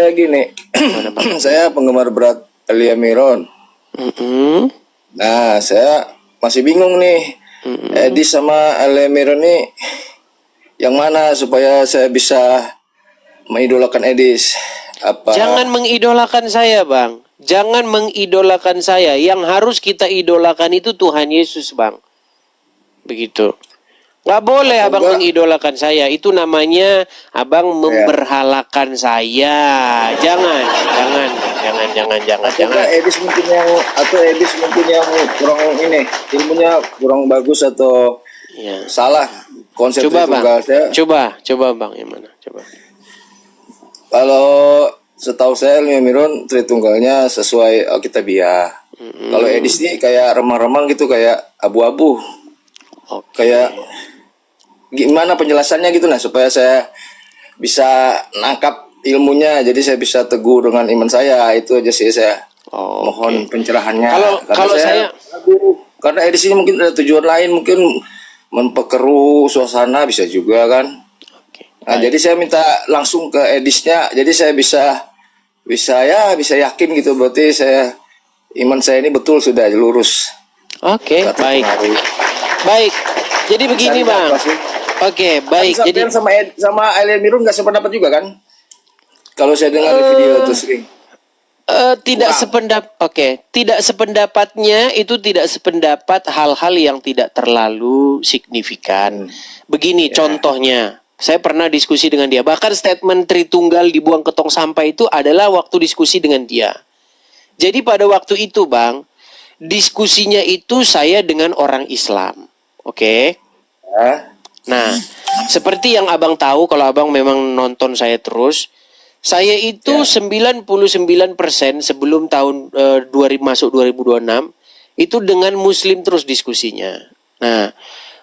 Kayak gini, saya penggemar berat Elia Miron. Nah, saya masih bingung nih, Edis sama Elia Miron nih, yang mana supaya saya bisa mengidolakan Edis? Apa? Jangan mengidolakan saya, Bang. Jangan mengidolakan saya. Yang harus kita idolakan itu Tuhan Yesus, Bang. Begitu. Nggak boleh abang mengidolakan saya. Itu namanya abang memberhalakan saya. Jangan. Edis mungkin yang kurang ini, ilmunya kurang bagus atau salah konsep coba tunggal saya. Coba bang, yang mana? Coba. Kalau setahu saya Elia Miron tritunggalnya sesuai Alkitabiah. Kalau Edis ini kayak remang-remang gitu, kayak abu-abu. Kayak gimana penjelasannya gitu, nah supaya saya bisa nangkap ilmunya, jadi saya bisa teguh dengan iman saya. Itu aja sih, saya mohon pencerahannya. Kalau saya karena Edis ini mungkin ada tujuan lain, mungkin memperkeruh suasana bisa juga kan. Nah, jadi saya minta langsung ke Edisnya, jadi saya bisa yakin gitu, berarti iman saya ini betul sudah lurus. Baik. Jadi begini, Bang. Baik. Jadi sama Elia Miron nggak sependapat juga kan? Kalau saya dengar di video itu sering. Tidak sependapatnya itu tidak sependapat hal-hal yang tidak terlalu signifikan. Begini contohnya, saya pernah diskusi dengan dia. Bahkan statement Tritunggal dibuang ke tong sampah itu adalah waktu diskusi dengan dia. Jadi pada waktu itu, Bang, diskusinya itu saya dengan orang Islam. Nah, seperti yang abang tahu, kalau abang memang nonton saya terus, saya itu 99% sebelum tahun 2000 masuk 2026 itu dengan Muslim terus diskusinya. Nah,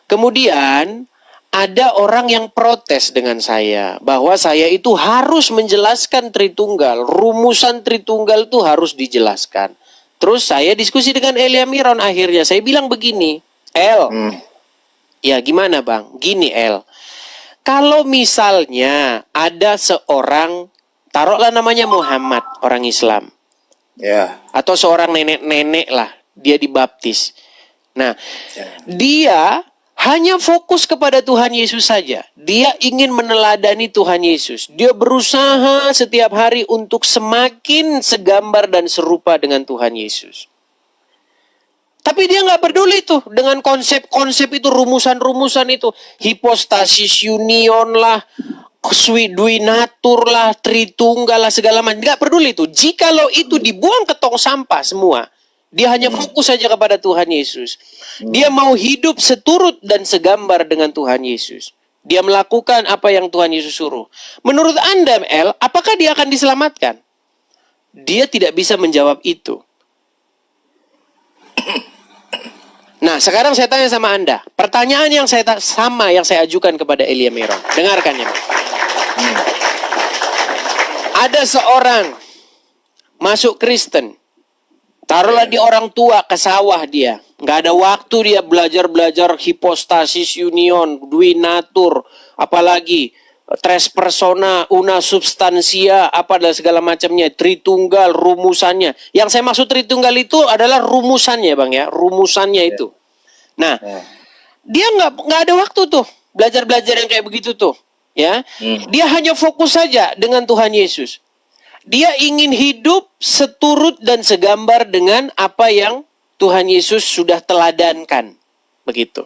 kemudian ada orang yang protes dengan saya bahwa saya itu harus menjelaskan Tritunggal, rumusan Tritunggal itu harus dijelaskan. Terus saya diskusi dengan Elia Miron, akhirnya saya bilang begini, ya gimana bang? Gini kalau misalnya ada seorang, taruhlah namanya Muhammad, orang Islam, atau seorang nenek-nenek lah, dia dibaptis. Nah, dia hanya fokus kepada Tuhan Yesus saja. Dia ingin meneladani Tuhan Yesus. Dia berusaha setiap hari untuk semakin segambar dan serupa dengan Tuhan Yesus. Tapi dia nggak peduli tuh dengan konsep-konsep itu, rumusan-rumusan itu. Hipostasis union lah, Duinatur lah, Tritunggal lah, segala macam. Nggak peduli tuh. Jikalau itu dibuang ke tong sampah semua, dia hanya fokus saja kepada Tuhan Yesus. Dia mau hidup seturut dan segambar dengan Tuhan Yesus. Dia melakukan apa yang Tuhan Yesus suruh. Menurut Anda, apakah dia akan diselamatkan? Dia tidak bisa menjawab itu. Nah, sekarang saya tanya sama Anda. Pertanyaan yang saya ajukan kepada Elia Miron. Dengarkan ya. Ada seorang masuk Kristen. Taruhlah dia orang tua, ke sawah dia. Nggak ada waktu dia belajar hipostasis union, duinatur, apalagi tres persona, una substansia, apa dan segala macamnya, Tritunggal, rumusannya. Yang saya maksud Tritunggal itu adalah rumusannya, Bang ya, rumusannya itu. Nah, dia nggak ada waktu tuh belajar yang kayak begitu tuh, ya. Dia hanya fokus saja dengan Tuhan Yesus. Dia ingin hidup seturut dan segambar dengan apa yang Tuhan Yesus sudah teladankan, begitu.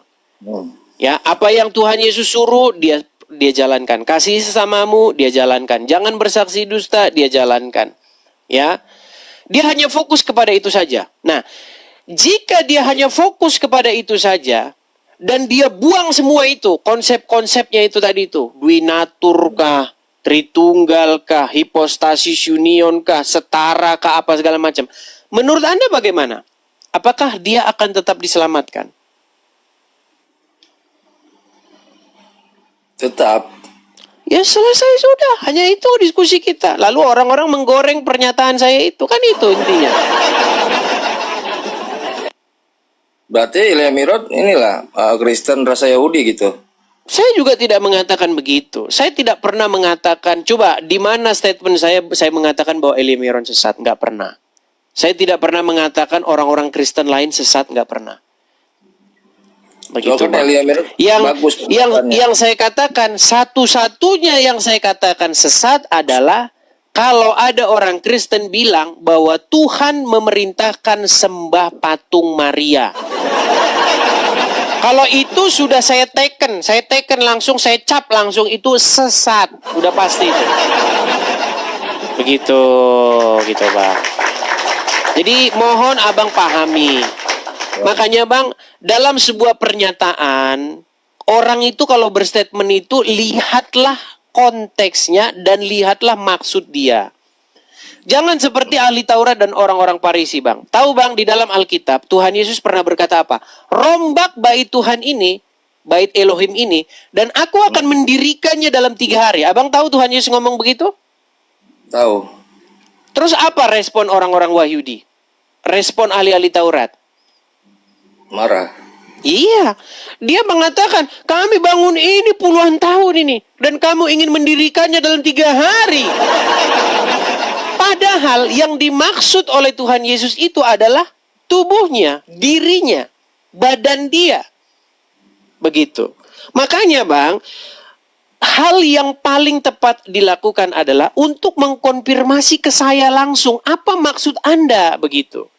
Ya, apa yang Tuhan Yesus suruh dia jalankan. Kasih sesamamu dia jalankan. Jangan bersaksi dusta dia jalankan. Ya, dia hanya fokus kepada itu saja. Nah, jika dia hanya fokus kepada itu saja dan dia buang semua itu, konsep-konsepnya itu tadi itu, Duinatur kah, Tritunggal kah, hipostasis union kah, setara kah, apa segala macam. Menurut Anda bagaimana? Apakah dia akan tetap diselamatkan? Tetap. Ya selesai sudah. Hanya itu diskusi kita. Lalu orang-orang menggoreng pernyataan saya itu. Kan itu intinya. Berarti Elia Miron inilah Kristen rasa Yahudi gitu. Saya juga tidak mengatakan begitu. Saya tidak pernah mengatakan, coba di mana statement saya mengatakan bahwa Elia Miron sesat? Nggak pernah. Saya tidak pernah mengatakan orang-orang Kristen lain sesat, nggak pernah. Begitu. Yang saya katakan, satu-satunya yang saya katakan sesat adalah kalau ada orang Kristen bilang bahwa Tuhan memerintahkan sembah patung Maria. Kalau itu sudah saya teken langsung, saya cap langsung, itu sesat, udah pasti itu. Begitu, gitu Bang. Jadi mohon Abang pahami. Makanya Bang, dalam sebuah pernyataan, orang itu kalau berstatement itu, lihatlah konteksnya dan lihatlah maksud dia. Jangan seperti ahli Taurat dan orang-orang Farisi, Bang. Tahu Bang, di dalam Alkitab, Tuhan Yesus pernah berkata apa? Rombak bait Tuhan ini, bait Elohim ini, dan aku akan mendirikannya dalam 3 hari. Abang tahu Tuhan Yesus ngomong begitu? Tahu. Terus apa respon orang-orang Wahyudi? Respon ahli-ahli Taurat? Marah. Iya, dia mengatakan, kami bangun ini puluhan tahun ini, dan kamu ingin mendirikannya dalam 3 hari. Padahal yang dimaksud oleh Tuhan Yesus itu adalah tubuhnya, dirinya, badan dia. Begitu. Makanya Bang, hal yang paling tepat dilakukan adalah untuk mengkonfirmasi ke saya langsung, apa maksud Anda begitu.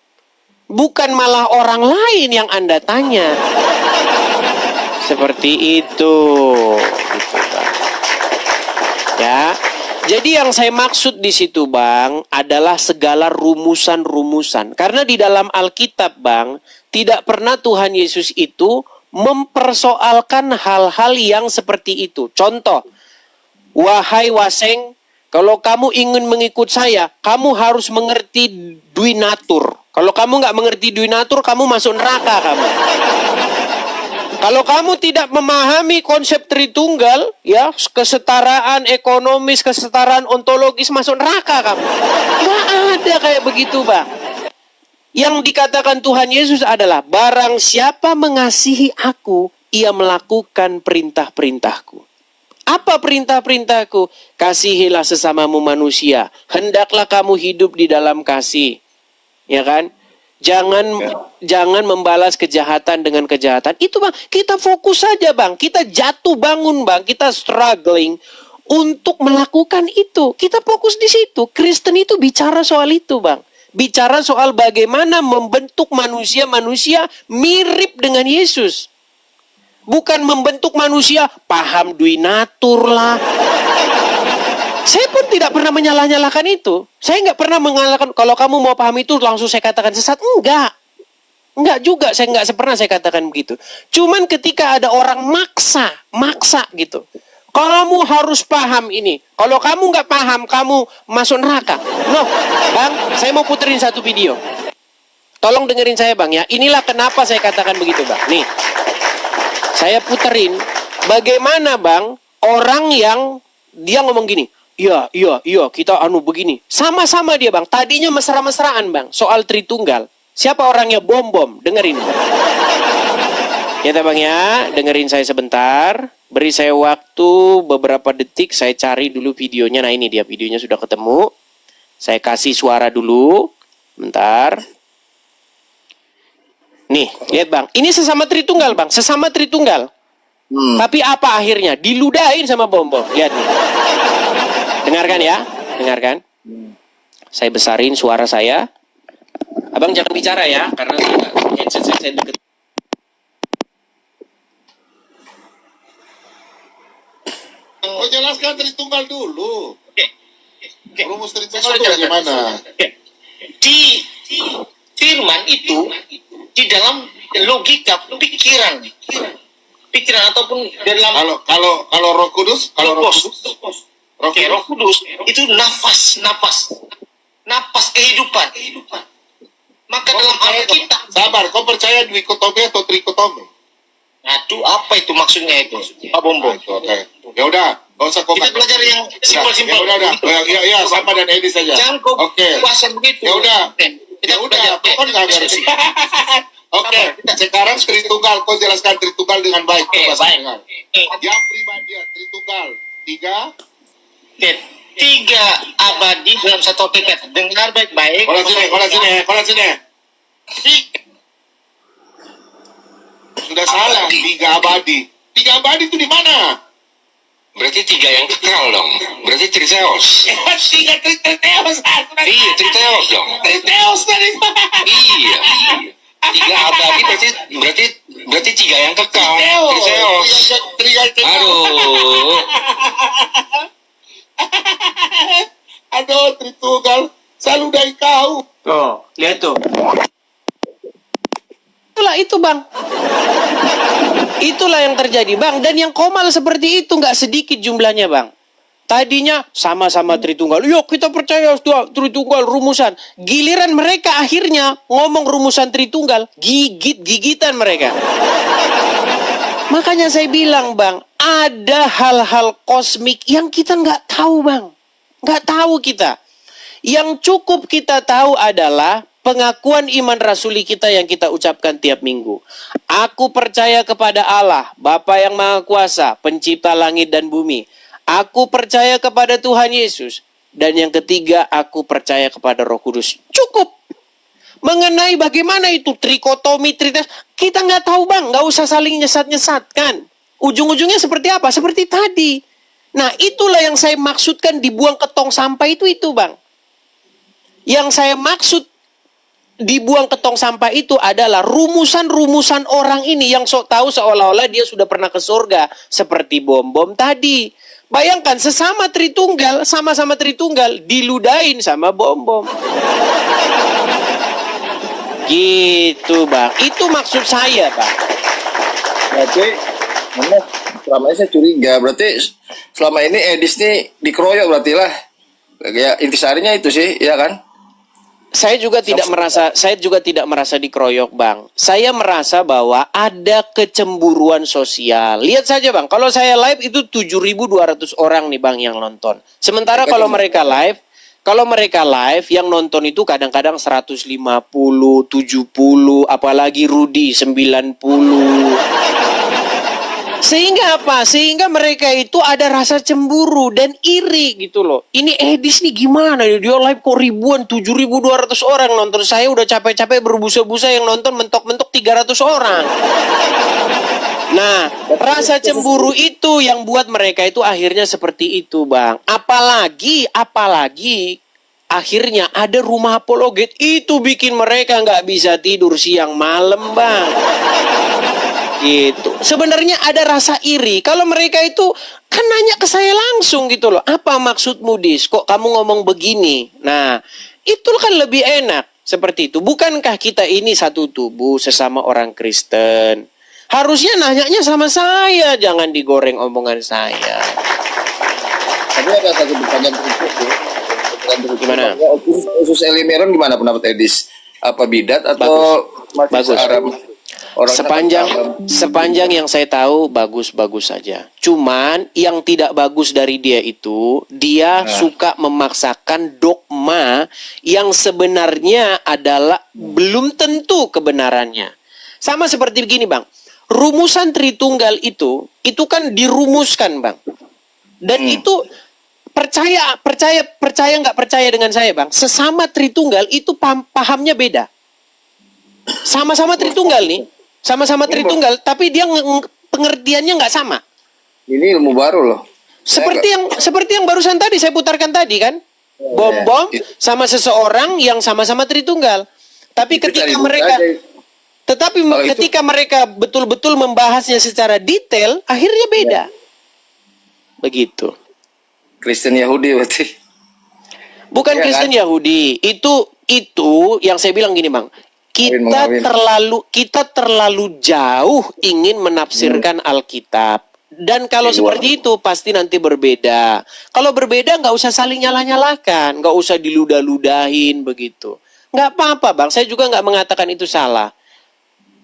Bukan malah orang lain yang Anda tanya. Seperti itu. Gitu, Bang. Ya. Jadi yang saya maksud di situ Bang adalah segala rumusan-rumusan. Karena di dalam Alkitab Bang, tidak pernah Tuhan Yesus itu mempersoalkan hal-hal yang seperti itu. Contoh, wahai waseng, kalau kamu ingin mengikut saya, kamu harus mengerti duinatur. Kalau kamu nggak mengerti duinatur, kamu masuk neraka kamu. Kalau kamu tidak memahami konsep Tritunggal, ya, kesetaraan ekonomis, kesetaraan ontologis, masuk neraka kamu. Nggak ada kayak begitu, Bang. Yang dikatakan Tuhan Yesus adalah, barang siapa mengasihi aku, ia melakukan perintah-perintahku. Apa perintah-perintahku? Kasihilah sesamamu manusia. Hendaklah kamu hidup di dalam kasih. Ya kan? Jangan membalas kejahatan dengan kejahatan. Itu Bang, kita fokus saja Bang. Kita jatuh bangun Bang. Kita struggling untuk melakukan itu. Kita fokus di situ. Kristen itu bicara soal itu Bang. Bicara soal bagaimana membentuk manusia-manusia mirip dengan Yesus. Bukan membentuk manusia paham duinatur lah. Saya pun tidak pernah menyalah-nyalahkan itu. Saya nggak pernah mengalahkan, kalau kamu mau paham itu langsung saya katakan sesat. Enggak. Enggak juga, saya nggak pernah saya katakan begitu. Cuman ketika ada orang maksa gitu. Kamu harus paham ini. Kalau kamu nggak paham, kamu masuk neraka. Loh, Bang, saya mau puterin satu video. Tolong dengerin saya Bang ya. Inilah kenapa saya katakan begitu Bang. Nih, saya puterin bagaimana Bang, orang yang dia ngomong gini. Iya, kita begini. Sama-sama dia Bang. Tadinya mesra-mesraan Bang. Soal Tritunggal. Siapa orangnya? Bom. Dengerin. Ya Bang ya. Dengerin saya sebentar. Beri saya waktu beberapa detik. Saya cari dulu videonya. Nah ini dia. Videonya sudah ketemu. Saya kasih suara dulu. Bentar. Nih. Lihat Bang. Ini sesama Tritunggal Bang. Sesama Tritunggal. Tapi apa akhirnya? Diludahin sama Bom. Lihat nih. Dengarkan ya, dengarkan. Saya besarin suara saya. Abang jangan bicara ya, karena headset saya deket. Oh, jelaskan Tritunggal dulu. Rumus Tritunggal itu bagaimana? Di firman itu, di dalam logika pikiran ataupun dalam kalau Roh Kudus, Roh Kudus itu nafas kehidupan. Maka dalam Alkitab, sabar, kau percaya dikotomi atau trikotomi? Aduh, apa itu maksudnya itu, Pak Bombo? Ya udah, nggak usah kau. Kita belajar yang simpel-simpel. Ya udah, ya sama dan Edi saja. Jangan kau puasa begitu. Ya udah, kau kan nggak ngerti. Oke, sekarang Tritunggal, kau jelaskan Tritunggal dengan baik. Oke, Coba saya baik. dengar. Oke. Yang pribadi Tritunggal, 3. Oke, 3 abadi dalam satu hakikat. Dengar baik-baik. Kola sini. Sudah salah, 3 abadi. 3 abadi itu di mana? Berarti 3 yang kekal dong. Berarti Triteos. 3 Triteos. Iya, Triteos dong. Triteos tadi. Iya. 3 abadi berarti 3 yang kekal. Triteos. Aduh. Aduh, Tritunggal. Selalu dari kau. Oh, lihat tuh. Itulah itu, Bang. Itulah yang terjadi, Bang. Dan yang komal seperti itu nggak sedikit jumlahnya, Bang. Tadinya sama-sama Tritunggal. Yuk kita percaya Tritunggal rumusan. Giliran mereka akhirnya ngomong rumusan Tritunggal, gigitan mereka. Makanya saya bilang, Bang, ada hal-hal kosmik yang kita nggak tahu, Bang. Nggak tahu kita. Yang cukup kita tahu adalah pengakuan iman rasuli kita yang kita ucapkan tiap minggu. Aku percaya kepada Allah, Bapa yang Maha Kuasa, pencipta langit dan bumi. Aku percaya kepada Tuhan Yesus. Dan yang ketiga, aku percaya kepada Roh Kudus. Cukup. Mengenai bagaimana itu trikotomi, trites, kita nggak tahu, Bang. Nggak usah saling nyesat-nyesatkan. Ujung-ujungnya seperti apa? Seperti tadi. Nah, itulah yang saya maksudkan dibuang ke tong sampah itu, Bang. Yang saya maksud dibuang ke tong sampah itu adalah rumusan-rumusan orang ini yang sok tahu seolah-olah dia sudah pernah ke surga. Seperti bom-bom tadi. Bayangkan sama-sama Tritunggal diludahin sama bom-bom. Gitu, Bang. Itu maksud saya, Bang. Berarti selama ini saya curiga, berarti selama ini Edis nih dikeroyok berarti lah. Ya intisarinya itu sih, ya kan? Saya juga tidak merasa dikeroyok, Bang. Saya merasa bahwa ada kecemburuan sosial. Lihat saja, Bang, kalau saya live itu 7.200 orang nih, Bang, yang nonton. Sementara kalau mereka live yang nonton itu kadang-kadang 150, 70, apalagi Rudi 90. Sehingga apa? Sehingga mereka itu ada rasa cemburu dan iri gitu loh. Ini Edis nih gimana? Dia live kok ribuan, 7.200 orang nonton. Saya udah capek-capek berbusa-busa yang nonton mentok-mentok 300 orang. Nah, rasa cemburu itu yang buat mereka itu akhirnya seperti itu, Bang. Apalagi akhirnya ada rumah apologet. Itu bikin mereka nggak bisa tidur siang malam, Bang. Gitu. Sebenarnya ada rasa iri. Kalau mereka itu kan nanya ke saya langsung gitu loh. Apa maksudmu, Dis? Kok kamu ngomong begini? Nah, itu kan lebih enak seperti itu. Bukankah kita ini satu tubuh sesama orang Kristen? Harusnya nanyanya sama saya, jangan digoreng omongan saya. Tapi ada satu pertanyaan berikut. Gimana? Khusus Elimeron gimana pendapat Edis? Apa bidat atau masih Arab? Sepanjang yang saya tahu bagus-bagus saja. Cuman yang tidak bagus dari dia itu dia suka memaksakan dogma yang sebenarnya adalah belum tentu kebenarannya. Sama seperti begini, Bang. Rumusan Tritunggal itu kan dirumuskan, Bang. Dan itu percaya nggak percaya dengan saya, Bang. Sesama Tritunggal itu pahamnya beda. Sama-sama Tritunggal nih. Sama-sama Tritunggal, tapi dia pengertiannya nggak sama. Ini ilmu baru loh. Seperti yang barusan tadi saya putarkan tadi kan, bom-bom sama seseorang yang sama-sama Tritunggal. Tapi ketika mereka betul-betul membahasnya secara detail, akhirnya beda. Begitu. Kristen Yahudi berarti. Bukan Kristen kan? Yahudi. Itu yang saya bilang gini, Bang. Kita terlalu jauh ingin menafsirkan Alkitab. Dan kalau seperti itu pasti nanti berbeda. Kalau berbeda nggak usah saling nyalah-nyalahkan, nggak usah diludah-ludahin begitu. Nggak apa-apa, Bang. Saya juga nggak mengatakan itu salah.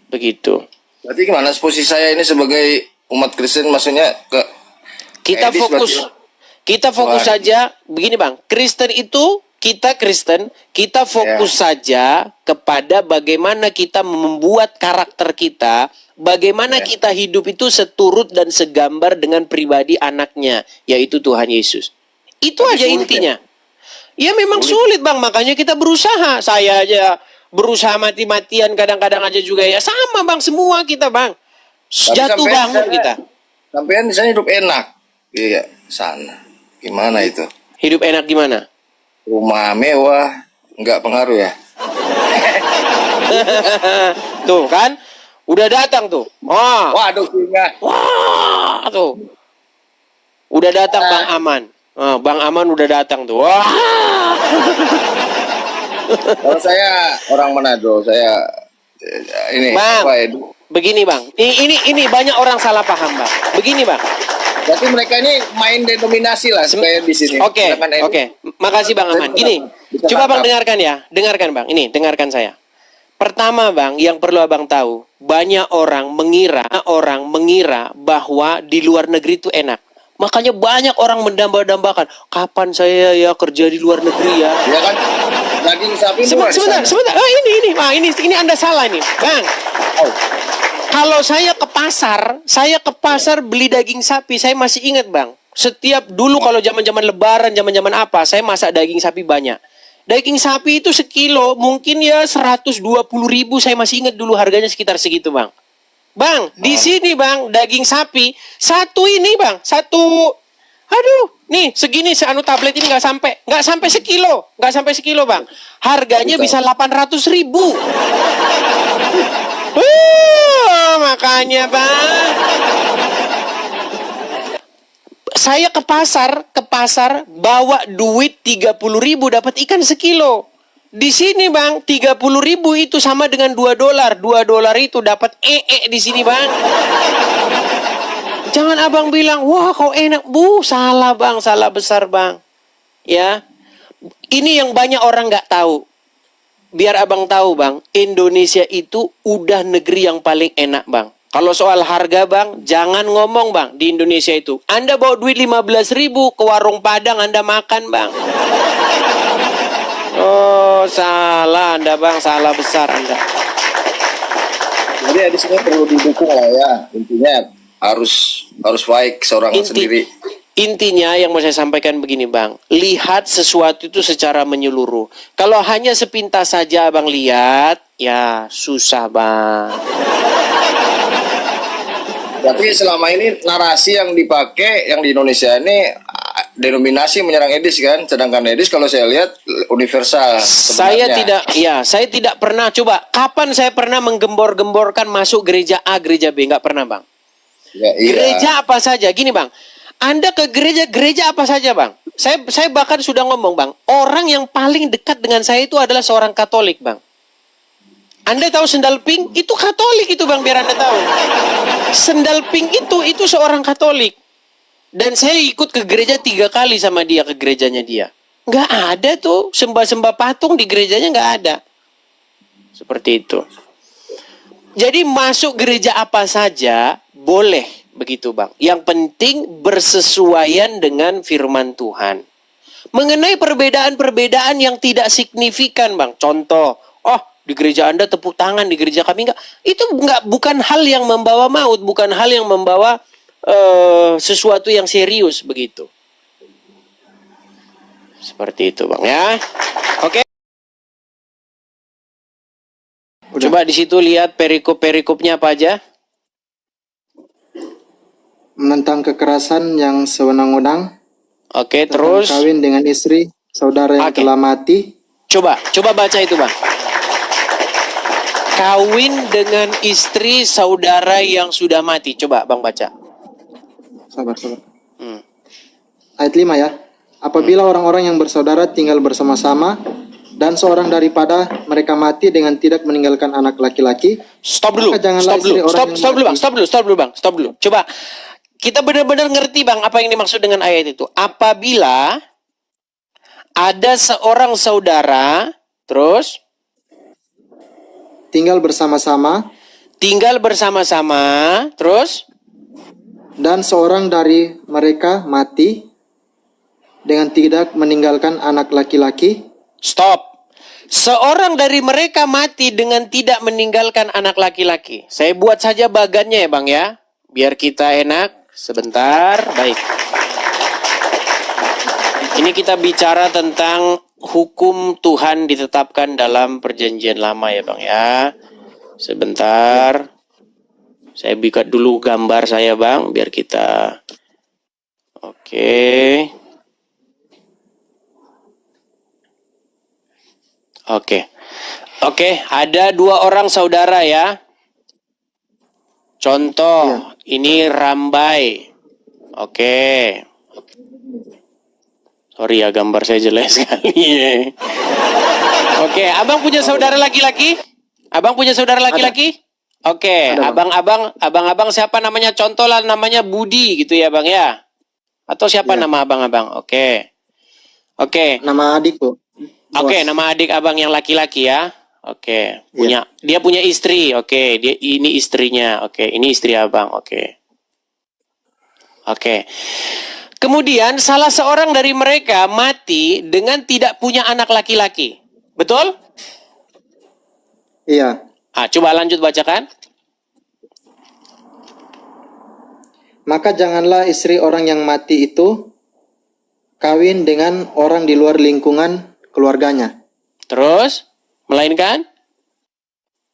Begitu. Berarti gimana posisi saya ini sebagai umat Kristen, maksudnya kita fokus saja begini, Bang. Kristen itu kita Kristen, kita fokus saja kepada bagaimana kita membuat karakter kita, bagaimana kita hidup itu seturut dan segambar dengan pribadi anaknya, yaitu Tuhan Yesus. Itu Tapi aja sulit, intinya. Ya memang sulit Bang, makanya kita berusaha. Saya aja berusaha mati-matian kadang-kadang aja juga ya. Sama Bang, semua kita Bang. Jatuh bangun kita. Sampean di sana hidup enak. Iya, sana. Gimana itu? Hidup enak gimana? Rumah mewah, nggak pengaruh ya? Tuh kan, udah datang tuh. Waduh, singa. Wah, tuh. Udah datang Bang Aman. Bang Aman udah datang tuh. Wah. Kalau saya orang Manado, saya ini Bang, apa ya? begini Bang. Ini banyak orang salah paham Bang. Begini Bang. Berarti mereka ini main denominasi lah supaya di sini. Oke. Sedangkan ini- Makasih Bang Aman. Gini, Bisa coba Bang tangkap. dengarkan ya. Dengarkan Bang. Ini, dengarkan saya. Pertama Bang, yang perlu Abang tahu, banyak orang mengira bahwa di luar negeri itu enak. Makanya banyak orang mendamba-dambakan, kapan saya ya kerja di luar negeri ya. Ya kan? Daging sapi murah di sana. Sebentar. Ini Anda salah nih, Bang. Oh. Kalau saya ke pasar beli daging sapi, saya masih ingat Bang. Setiap dulu kalau zaman-zaman lebaran, zaman-zaman apa, saya masak daging sapi banyak. Daging sapi itu sekilo mungkin ya 120.000, saya masih ingat dulu harganya sekitar segitu Bang. Bang, di sini Bang, daging sapi, satu ini Bang, nih segini tablet ini nggak sampai sekilo Bang. Harganya bisa 800.000. Makanya Bang, saya ke pasar bawa duit 30.000 dapat ikan sekilo. Di sini Bang, 30.000 itu sama dengan $2. $2 itu dapat di sini Bang. Jangan Abang bilang, wah kau enak. Salah Bang, salah besar Bang. Ya, ini yang banyak orang nggak tahu. Biar Abang tahu Bang, Indonesia itu udah negeri yang paling enak Bang. Kalau soal harga Bang, jangan ngomong Bang di Indonesia itu. Anda bawa duit 15.000 ke warung Padang, Anda makan Bang. Oh, salah Anda Bang, salah besar Anda. Jadi di sini perlu didukung lah ya. Intinya harus baik seorang sendiri. Intinya yang mau saya sampaikan begini Bang, lihat sesuatu itu secara menyeluruh. Kalau hanya sepintas saja Abang lihat, ya susah Bang. Berarti selama ini narasi yang dipakai yang di Indonesia ini denominasi menyerang Edis kan, sedangkan Edis kalau saya lihat universal. Sebenarnya. Saya tidak pernah coba. Kapan saya pernah menggembor-gemborkan masuk gereja A, gereja B? Nggak pernah Bang. Ya, iya. Gereja apa saja, gini Bang. Anda ke gereja apa saja Bang? Saya bahkan sudah ngomong Bang, orang yang paling dekat dengan saya itu adalah seorang Katolik Bang. Anda tahu sendal pink? Itu Katolik itu Bang, biar Anda tahu. Sendal pink itu seorang Katolik. Dan saya ikut ke gereja 3 kali sama dia, ke gerejanya dia. Nggak ada tuh, sembah-sembah patung di gerejanya nggak ada. Seperti itu. Jadi masuk gereja apa saja, boleh. Begitu Bang. Yang penting bersesuaian dengan firman Tuhan. Mengenai perbedaan-perbedaan yang tidak signifikan Bang. Contoh, di gereja Anda tepuk tangan, di gereja kami enggak. Itu bukan hal yang membawa maut, bukan hal yang membawa sesuatu yang serius begitu. Seperti itu Bang ya. Oke. Coba di situ lihat perikop-perikopnya apa aja. Menentang kekerasan yang sewenang-wenang. Oke, terus Kawin dengan istri saudara yang telah mati. Coba baca itu Bang. Kawin dengan istri saudara yang sudah mati. Coba Bang baca. Sabar. Ayat 5 ya. Apabila orang-orang yang bersaudara tinggal bersama-sama dan seorang daripada mereka mati dengan tidak meninggalkan anak laki-laki. Stop dulu Bang. Coba kita benar-benar ngerti Bang apa yang dimaksud dengan ayat itu. Apabila ada seorang saudara terus tinggal bersama-sama terus dan seorang dari mereka mati dengan tidak meninggalkan anak laki-laki. Stop. Seorang dari mereka mati dengan tidak meninggalkan anak laki-laki. Saya buat saja bagannya ya Bang ya. Biar kita enak. Sebentar. Baik. Ini kita bicara tentang hukum Tuhan ditetapkan dalam perjanjian lama ya Bang ya. Sebentar. Saya buka dulu gambar saya Bang. Biar kita... Oke. Oke, ada 2 orang saudara ya. Contoh, ini Rambai. Oke. Sorry ya, gambar saya jelek sekali. Oke, abang punya saudara laki-laki? Abang punya saudara laki-laki? Oke, abang-abang siapa namanya? Contoh lah namanya Budi gitu ya bang ya? Atau siapa nama abang-abang? Oke. Nama adikku. Oke, nama adik abang yang laki-laki ya. Oke, dia punya istri. Oke, ini istrinya. Oke, ini istri abang. Oke. Kemudian salah seorang dari mereka mati dengan tidak punya anak laki-laki. Betul? Iya. Coba lanjut bacakan. Maka janganlah istri orang yang mati itu kawin dengan orang di luar lingkungan keluarganya. Terus, melainkan?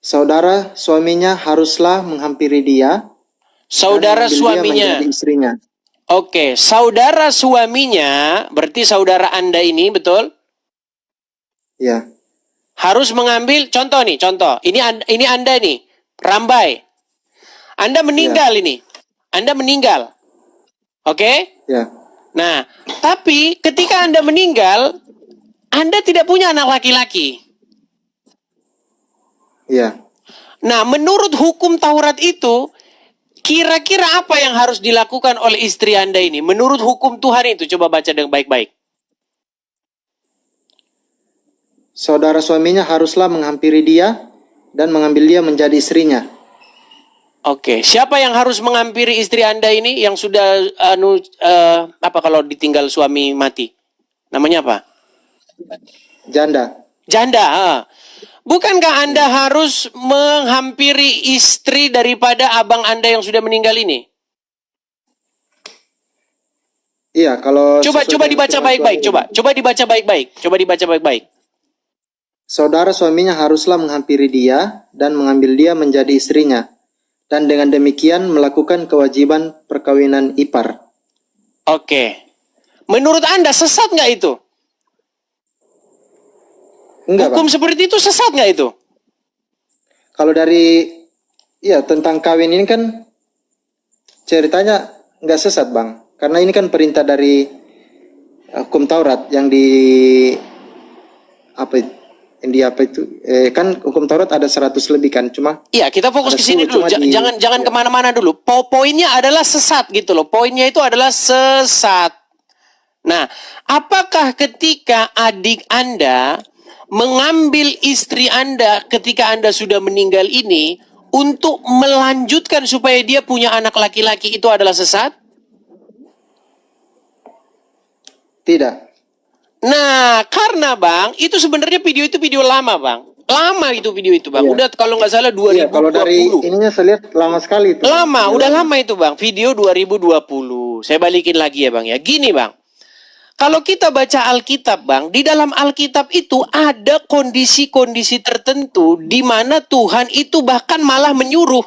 Saudara suaminya haruslah menghampiri dia. Saudara dan suaminya. dia menjadi istrinya. Oke, saudara suaminya, berarti saudara Anda ini, betul? Ya. Harus mengambil, contoh. Ini Anda nih, Rambai. Anda meninggal ini. Anda meninggal. Oke? Ya. Nah, tapi ketika Anda meninggal, Anda tidak punya anak laki-laki. Ya. Nah, menurut hukum Taurat itu, kira-kira apa yang harus dilakukan oleh istri Anda ini? Menurut hukum Tuhan itu, coba baca dengan baik-baik. Saudara suaminya haruslah menghampiri dia dan mengambil dia menjadi istrinya. Oke, siapa yang harus menghampiri istri Anda ini yang sudah apa kalau ditinggal suami mati? Namanya apa? Janda. Bukankah Anda harus menghampiri istri daripada abang Anda yang sudah meninggal ini? Iya, kalau coba dibaca baik-baik. Coba dibaca baik-baik. Saudara suaminya haruslah menghampiri dia dan mengambil dia menjadi istrinya, dan dengan demikian melakukan kewajiban perkawinan ipar. Oke. Menurut Anda sesat nggak itu? Enggak, hukum Bang. seperti itu sesat nggak itu? Kalau dari tentang kawin ini kan ceritanya nggak sesat, Bang, karena ini kan perintah dari hukum Taurat yang kan hukum Taurat ada 100 lebih kan, cuma iya, kita fokus ke sini dulu. Jangan kemana-mana dulu. Poinnya adalah sesat gitu loh. Poinnya itu adalah sesat. Nah, apakah ketika adik Anda mengambil istri Anda ketika Anda sudah meninggal ini untuk melanjutkan supaya dia punya anak laki-laki itu adalah sesat? tidak. Nah, karena Bang, itu sebenarnya video lama, Bang. Lama itu video itu, Bang. Iya. Udah kalau nggak salah 2020. Iya, kalau dari ininya saya lihat lama sekali itu. Udah lama itu, Bang. Video 2020. Saya balikin lagi ya, Bang ya. Gini, Bang. Kalau kita baca Alkitab, Bang, di dalam Alkitab itu ada kondisi-kondisi tertentu di mana Tuhan itu bahkan malah menyuruh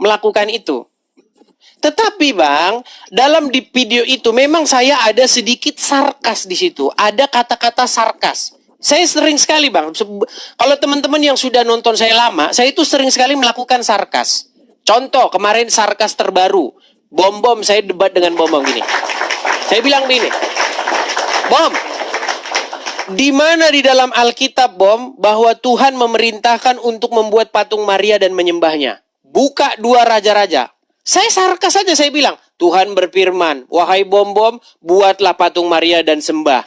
melakukan itu. Tetapi Bang, dalam di video itu memang saya ada sedikit sarkas di situ. Ada kata-kata sarkas. Saya sering sekali Bang, kalau teman-teman yang sudah nonton saya lama, saya itu sering sekali melakukan sarkas. Contoh, kemarin sarkas terbaru. Bom-bom, saya debat dengan bom-bom gini. Saya bilang begini, Bom, di mana di dalam Alkitab, Bom, bahwa Tuhan memerintahkan untuk membuat patung Maria dan menyembahnya? Buka 2 raja-raja. Saya sarkas saja, saya bilang, Tuhan berfirman, wahai bom-bom, buatlah patung Maria dan sembah.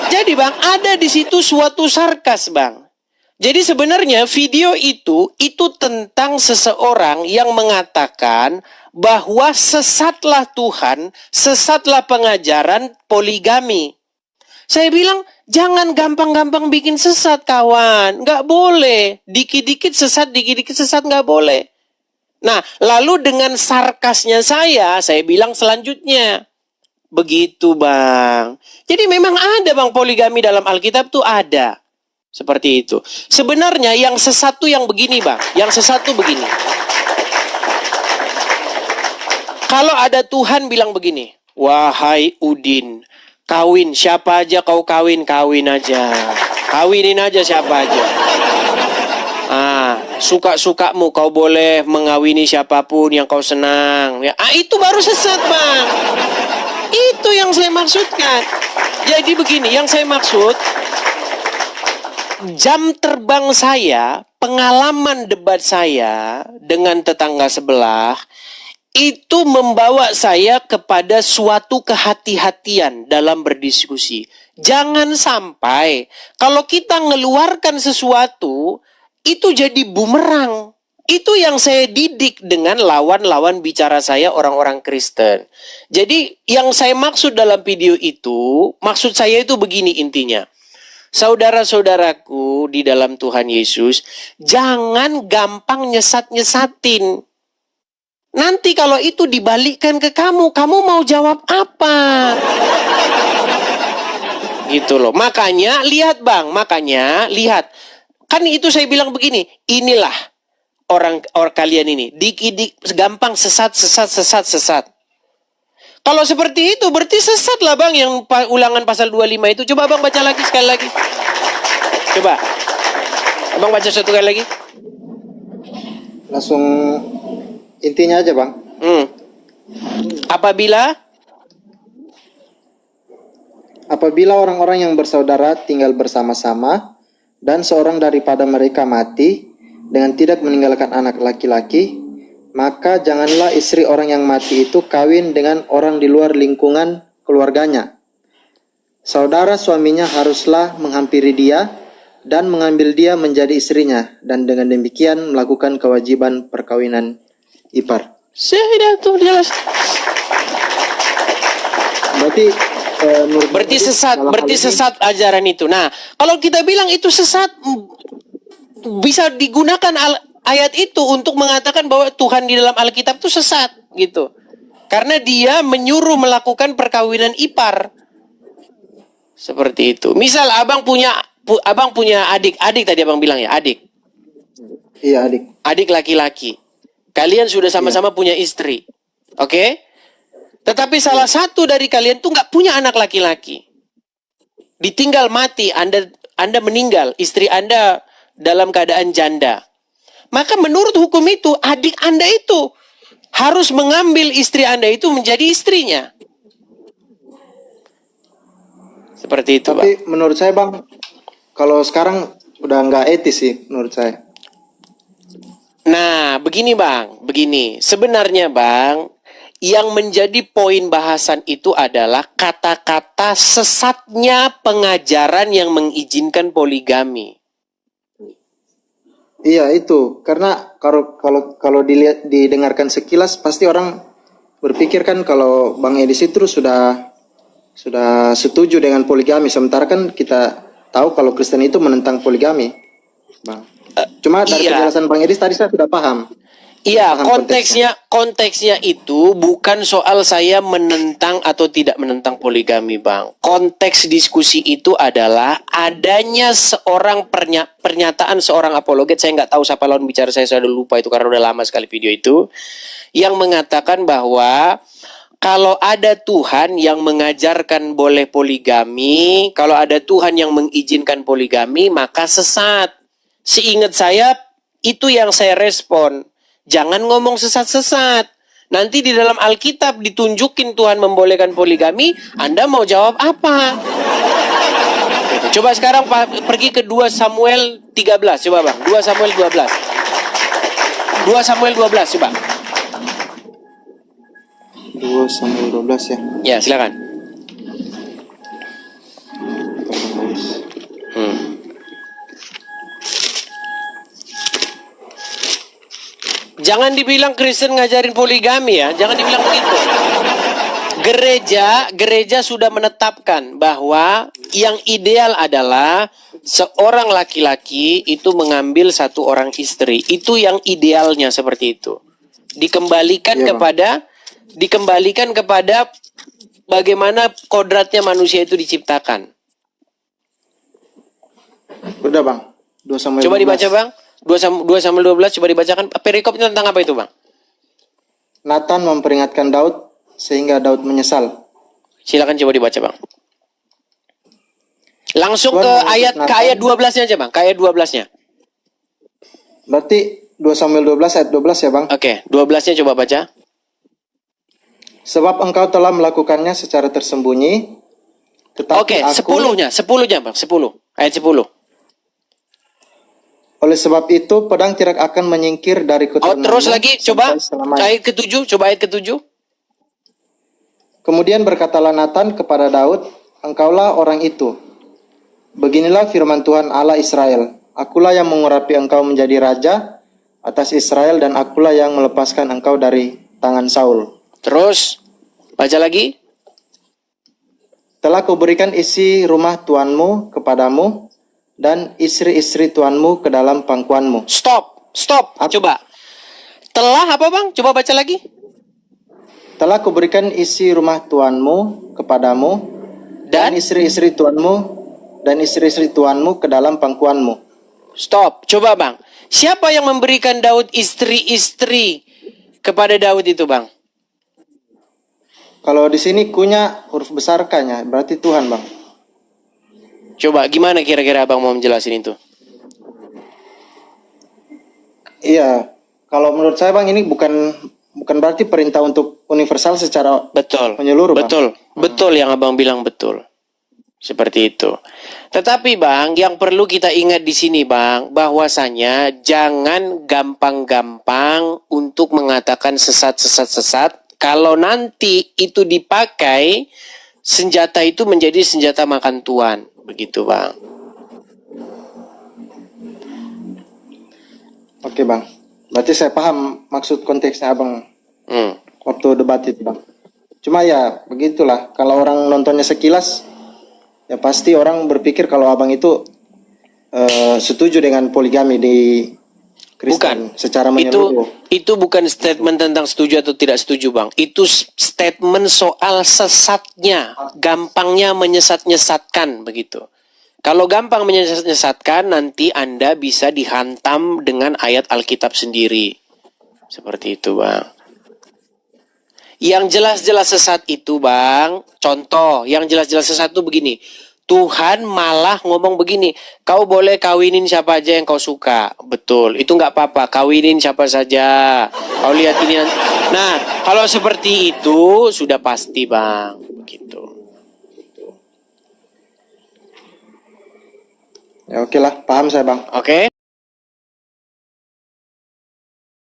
Jadi Bang, ada di situ suatu sarkas Bang. Jadi sebenarnya video itu tentang seseorang yang mengatakan bahwa sesatlah Tuhan, sesatlah pengajaran poligami. Saya bilang, Jangan gampang-gampang bikin sesat, kawan. Nggak boleh. Dikit-dikit sesat, nggak boleh. Nah, lalu dengan sarkasnya saya bilang selanjutnya. Begitu, Bang. Jadi memang ada, Bang, poligami dalam Alkitab tuh ada. Seperti itu. Sebenarnya yang sesat tuh yang begini, Bang. Yang sesat tuh begini. Kalau ada Tuhan bilang begini, wahai Udin, kawin, siapa aja kau kawin aja. Kawinin aja siapa aja. Suka-sukamu kau boleh mengawini siapapun yang kau senang. Ya, itu baru sesat, Bang. Itu yang saya maksudkan. Jadi begini, yang saya maksud, jam terbang saya, pengalaman debat saya dengan tetangga sebelah, itu membawa saya kepada suatu kehati-hatian dalam berdiskusi. Jangan sampai kalau kita ngeluarkan sesuatu, itu jadi bumerang. Itu yang saya didik dengan lawan-lawan bicara saya orang-orang Kristen. Jadi yang saya maksud dalam video itu, maksud saya itu begini intinya. Saudara-saudaraku di dalam Tuhan Yesus, jangan gampang nyesat-nyesatin. Nanti kalau itu dibalikkan ke kamu mau jawab apa? Gitu loh. Makanya lihat, Bang, lihat. Kan itu saya bilang begini, inilah orang kalian ini. Dik gampang sesat. Kalau seperti itu berarti sesat lah, Bang, yang Ulangan pasal 25 itu. Coba Bang baca lagi sekali lagi. Coba. Abang baca satu kali lagi. Langsung intinya aja, Bang. Apabila orang-orang yang bersaudara tinggal bersama-sama dan seorang daripada mereka mati dengan tidak meninggalkan anak laki-laki, maka janganlah istri orang yang mati itu kawin dengan orang di luar lingkungan keluarganya. Saudara suaminya haruslah menghampiri dia dan mengambil dia menjadi istrinya, dan dengan demikian melakukan kewajiban perkawinan ipar. Sudah tuh jelas. Berarti sesat ajaran itu. Nah, kalau kita bilang itu sesat, bisa digunakan ayat itu untuk mengatakan bahwa Tuhan di dalam Alkitab itu sesat gitu. Karena dia menyuruh melakukan perkawinan ipar. Seperti itu. Misal abang punya adik tadi abang bilang ya, adik. Iya, adik. Adik laki-laki. Kalian sudah sama-sama punya istri. Oke? Tetapi salah satu dari kalian tuh nggak punya anak laki-laki. Ditinggal mati, Anda meninggal, istri Anda dalam keadaan janda. Maka menurut hukum itu, adik Anda itu harus mengambil istri Anda itu menjadi istrinya. Seperti itu, Tapi Bang. menurut saya, Bang, kalau sekarang udah nggak etis sih menurut saya. Nah, begini, Bang. Begini, sebenarnya, Bang, yang menjadi poin bahasan itu adalah kata-kata sesatnya pengajaran yang mengizinkan poligami. Iya, itu. Karena kalau didengarkan sekilas pasti orang berpikir kan kalau Bang Edis itu sudah setuju dengan poligami, sementara kan kita tahu kalau Kristen itu menentang poligami, Bang. Cuma dari penjelasan Bang Edis tadi saya sudah paham. Iya, konteksnya itu bukan soal saya menentang atau tidak menentang poligami, Bang. Konteks diskusi itu adalah adanya pernyataan seorang apologet, saya nggak tahu siapa lawan bicara saya sudah lupa itu karena udah lama sekali video itu, yang mengatakan bahwa kalau ada Tuhan yang mengajarkan boleh poligami, kalau ada Tuhan yang mengizinkan poligami, maka sesat. Seingat saya, itu yang saya respon. Jangan ngomong sesat-sesat. Nanti di dalam Alkitab ditunjukin Tuhan membolehkan poligami, Anda mau jawab apa? Coba sekarang pergi ke 2 Samuel 13, coba Bang. 2 Samuel 12. 2 Samuel 12, coba. 2 Samuel 12 ya. Ya, silakan. Jangan dibilang Kristen ngajarin poligami ya, jangan dibilang begitu. Gereja sudah menetapkan bahwa Yang ideal adalah seorang laki-laki itu mengambil satu orang istri. Itu yang idealnya seperti itu. Dikembalikan Iya, Bang. dikembalikan kepada bagaimana kodratnya manusia itu diciptakan. Udah Bang. 2 Samuel Coba 12. dibaca Bang. 2 Samuel 12 coba dibacakan. Perikopnya tentang apa itu Bang? Nathan memperingatkan Daud sehingga Daud menyesal. Silakan coba dibaca Bang. Langsung Tuhan ke mengutus ayat Nathan. 12-nya aja Bang. Ke ayat 12-nya. Berarti 2 Samuel 12 ayat 12 ya Bang. Oke, 12-nya coba baca. Sebab engkau telah melakukannya secara tersembunyi. Tetapi Oke, aku, 10-nya Bang, 10. Ayat 10. oleh sebab itu pedang tidak akan menyingkir dari Oh, keturunanmu terus lagi coba sampai selamanya. ayat ke-7, coba ayat ke-7. Kemudian berkatalah Nathan kepada Daud, engkaulah orang itu. Beginilah firman Tuhan Allah Israel. Akulah yang mengurapi engkau menjadi raja atas Israel dan akulah yang melepaskan engkau dari tangan Saul. Terus baca lagi. Telah kuberikan isi rumah tuanmu kepadamu dan istri-istri tuanmu ke dalam pangkuanmu. Stop. Coba. Telah apa Bang? Coba baca lagi. Telah kuberikan isi rumah tuanmu kepadamu dan Dan istri-istri tuanmu ke dalam pangkuanmu. stop. Coba Bang. Siapa yang memberikan Daud istri-istri kepada Daud itu Bang? Kalau di sini kunya huruf besar K-nya, berarti Tuhan, Bang. Coba gimana kira-kira Abang mau menjelasin itu? Iya, kalau menurut saya Bang ini bukan berarti perintah untuk universal secara Betul. menyeluruh, Bang. Betul yang Abang bilang betul. Seperti itu. Tetapi Bang, yang perlu kita ingat di sini Bang, bahwasanya jangan gampang-gampang untuk mengatakan sesat. Kalau nanti itu dipakai, senjata itu menjadi senjata makan tuan. Begitu Bang. Oke, Bang. Berarti saya paham maksud konteksnya Abang waktu debat itu, Bang. Cuma ya begitulah, kalau orang nontonnya sekilas, ya pasti orang berpikir kalau Abang itu setuju dengan poligami di Kristen secara menyeluruh. Itu bukan statement tentang setuju atau tidak setuju Bang. Itu statement soal sesatnya. Gampangnya menyesat-nyesatkan begitu. Kalau gampang menyesat-nyesatkan, nanti Anda bisa dihantam dengan ayat Alkitab sendiri. Seperti itu Bang. Yang jelas-jelas sesat itu Bang, contoh yang jelas-jelas sesat itu begini. Tuhan malah ngomong begini, kau boleh kawinin siapa aja yang kau suka. Betul, itu nggak apa-apa, kawinin siapa saja. Kau lihat ini. Nah, kalau seperti itu sudah pasti Bang, begitu. Ya oke lah, paham saya Bang. Oke?